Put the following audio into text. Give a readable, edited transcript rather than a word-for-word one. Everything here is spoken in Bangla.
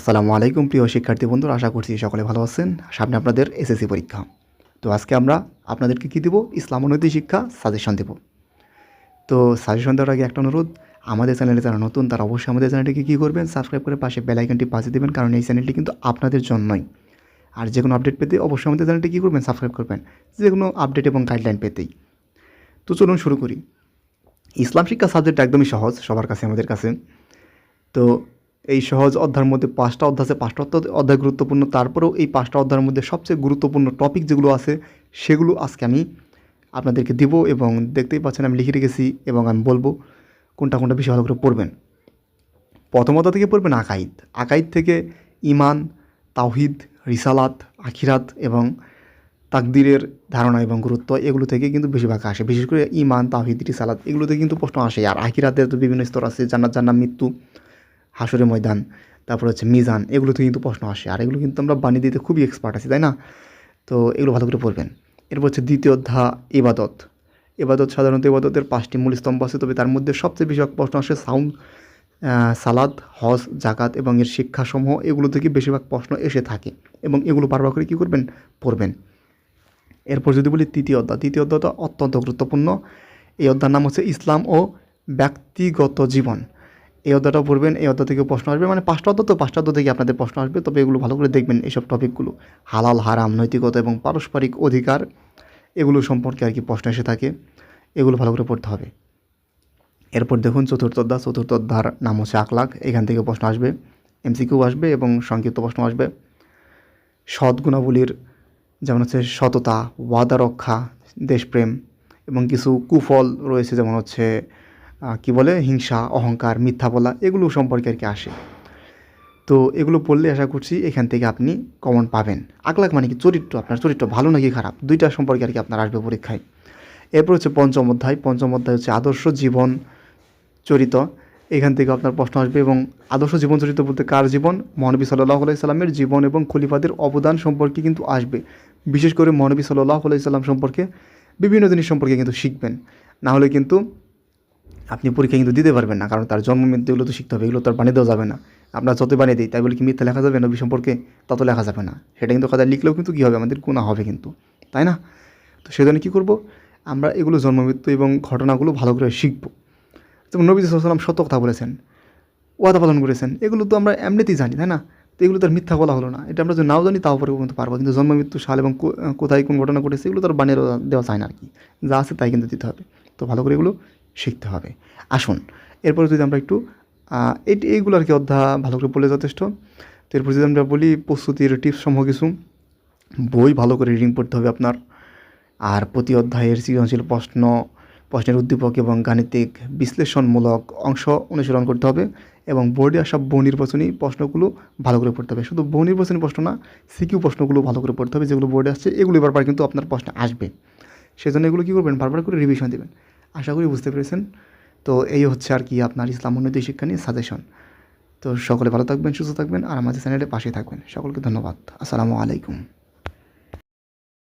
আসসালামু আলাইকুম প্রিয় শিক্ষার্থী বন্ধুরা, আশা করছি সকলে ভালো আছেন। সামনে আপনাদের এসএসসি পরীক্ষা। তো আজকে আমরা আপনাদেরকে কী দেব, ইসলাম ও নৈতিক শিক্ষা সাজেশন দেব। তো সাজেশন দেওয়ার আগে একটা অনুরোধ, আমাদের চ্যানেলে যারা নতুন তারা অবশ্যই আমাদের চ্যানেলটিকে কী করবেন, সাবস্ক্রাইব করে পাশে বেল আইকনটি বাজিয়ে দেবেন, কারণ এই চ্যানেলটি কিন্তু আপনাদের জন্যই। আর যে কোনো আপডেট পেতে অবশ্যই আমাদের চ্যানেলটি কী করবেন, সাবস্ক্রাইব করবেন, যে কোনো আপডেট এবং গাইডলাইন পেতেই। তো চলুন শুরু করি। ইসলাম শিক্ষা সাবজেক্ট একদমই সহজ সবার কাছে, আমাদের কাছে। তো এই সহজ অধ্যায়ের মধ্যে 5টা অধ্যায় আছে, 5টা অধ্যায় গুরুত্বপূর্ণ। তারপরেও এই 5টা অধ্যায়ের মধ্যে সবচেয়ে গুরুত্বপূর্ণ টপিক যেগুলো আছে সেগুলো আজকে আমি আপনাদেরকে দিব, এবং দেখতেই পাচ্ছেন আমি লিখে রেখেছি এবং আমি বলবো কোনটা কোনটা বেশি ভালো করে পড়বেন। প্রথম অধ্যায় থেকে পড়বেন আকাইদ। আকাইদ থেকে ইমান, তাওহিদ, রিসালাত, আখিরাত এবং তাকদিরের ধারণা এবং গুরুত্ব, এগুলো থেকে কিন্তু বেশিরভাগ আসে। বিশেষ করে ইমান, তাওহিদ, রিসালাত এগুলোতে কিন্তু প্রশ্ন আসে। আর আখিরাতের তো বিভিন্ন স্তর আছে, জান্নাত জাহান্নাম, মৃত্যু, হাসরের ময়দান, তারপর হচ্ছে মিজান, এগুলোতে কিন্তু প্রশ্ন আসে। আর এগুলো কিন্তু আমরা বানিয়ে দিতে খুবই এক্সপার্ট আছি, তাই না? তো এগুলো ভালো করে পড়বেন। এরপর হচ্ছে দ্বিতীয় অধ্যায় ইবাদত। ইবাদত সাধারণত ইবাদতের 5টি মূল স্তম্ভ আছে, তবে তার মধ্যে সবচেয়ে বেশি প্রশ্ন আসে সালাদ, হজ, জাকাত এবং এর শিক্ষাসমূহ, এগুলো থেকে বেশিরভাগ প্রশ্ন এসে থাকে এবং এগুলো বারবার করে কী করবেন, পড়বেন। এরপর যদি বলি তৃতীয় অধ্যায়টা অত্যন্ত গুরুত্বপূর্ণ। এই অধ্যায়ের নাম হচ্ছে ইসলাম ও ব্যক্তিগত জীবন। এই অধ্যায়টাও পড়বেন। এই অধ্যায় থেকে প্রশ্ন আসবে, মানে 5টা অধ্যায়, তো 5টা অধ্যায় থেকে আপনাদের প্রশ্ন আসবে, তবে এগুলো ভালো করে দেখবেন। এইসব টপিকগুলো হালাল হারাম, নৈতিকতা এবং পারস্পরিক অধিকার, এগুলো সম্পর্কে আর কি প্রশ্ন এসে থাকে, এগুলো ভালো করে পড়তে হবে। এরপর দেখুন চতুর্থ অধ্যায়ের নাম হচ্ছে আখলাক। এখান থেকে প্রশ্ন আসবে, এমসিকিউ আসবে এবং সংক্ষিপ্ত প্রশ্ন আসবে। সৎ গুণাবলীর যেমন হচ্ছে সততা, ওয়াদা রক্ষা, দেশপ্রেম এবং কিছু কুফল রয়েছে, যেমন হচ্ছে কি বলে, হিংসা, অহংকার, মিথ্যা বলা, এগুলো সম্পর্কে আর কি আসে। তো এগুলো পড়লে আশা করছি এখান থেকে আপনি কমন পাবেন। আখলাক মানে কি, চরিত্র, আপনার চরিত্র ভালো নাকি খারাপ, দুইটা সম্পর্কে আর কি আপনার আসবে পরীক্ষায়। এরপর হচ্ছে পঞ্চম অধ্যায় হচ্ছে আদর্শ জীবন চরিত। এখান থেকে আপনার প্রশ্ন আসবে, এবং আদর্শ জীবন চরিত্র বলতে কার জীবন, মহানবী সাল্লাল্লাহু আলাইহি সাল্লামের জীবন এবং খলিফাদের অবদান সম্পর্কে কিন্তু আসবে। বিশেষ করে মহানবী সাল্লাল্লাহু আলাইহি সাল্লাম সম্পর্কে বিভিন্ন জিনিস সম্পর্কে কিন্তু শিখবেন, না হলে কিন্তু আপনি পরীক্ষা কিন্তু দিতে পারবেন না, কারণ তার জন্ম মৃত্যু এগুলো তো শিখতে হবে, এগুলো তো আর বানিয়ে দেওয়া যাবে না। আমরা যত বানিয়ে দিই তাই বলে কি মিথ্যা লেখা যাবে নবী সম্পর্কে, তত লেখা যাবে না। সেটা কিন্তু খাতায় লিখলেও কিন্তু কী হবে, আমাদের গুনাহ হবে কিন্তু, তাই না? তো সেজন্য কী করব, আমরা এগুলো জন্ম মৃত্যু এবং ঘটনাগুলো ভালো করে শিখব। যেমন নবী সাল্লাল্লাহু আলাইহি ওয়াসাল্লাম সত্য কথা বলেছেন, ওয়াদা পালন করেছেন, এগুলো তো আমরা এমনিতেই জানি, তাই না? তো এগুলো তো আর মিথ্যা বলা হলো না। এটা আমরা যদি নাও জানি তাও পরে কিন্তু পারবো, কিন্তু জন্ম মৃত্যু সাল এবং কোথায় কোন ঘটনা ঘটেছে এগুলো তো আর বানিয়ে দেওয়া যায় না আর কি, যা আছে তাই কিন্তু দিতে হবে। তো ভালো করে এগুলো শিখতে হবে। আসুন এরপরে যদি আমরা একটু এইগুলো আর কি অধ্যায় ভালো করে পড়লে যথেষ্ট। তো এরপর যদি আমরা বলি প্রস্তুতির টিপস সমূহ কিছু, বই ভালো করে রিডিং পড়তে হবে আপনার। আর প্রতি অধ্যায়ের সৃজনশীল প্রশ্নের উদ্দীপক এবং গাণিতিক বিশ্লেষণমূলক অংশ অনুসরণ করতে হবে, এবং বোর্ডে আসা বহু নির্বাচনী প্রশ্নগুলো ভালো করে পড়তে হবে। শুধু বহু নির্বাচনী প্রশ্ন না, সিকিউ প্রশ্নগুলো ভালো করে পড়তে হবে, যেগুলো বোর্ডে আসছে এগুলো বারবার কিন্তু আপনার প্রশ্নে আসবে। সেজন্য এগুলো কী করবেন, বারবার করে রিভিশন দেবেন। আশা করি বুঝতে পেরেছেন। তো এই হচ্ছে আর কি আপনার ইসলাম ও নৈতিক শিক্ষা নিয়ে সাজেশন। তো সকলে ভালো থাকবেন, সুস্থ থাকবেন, আর আমাদের চ্যানেলের পাশে থাকবেন। সকলকে ধন্যবাদ। আসসালামু আলাইকুম।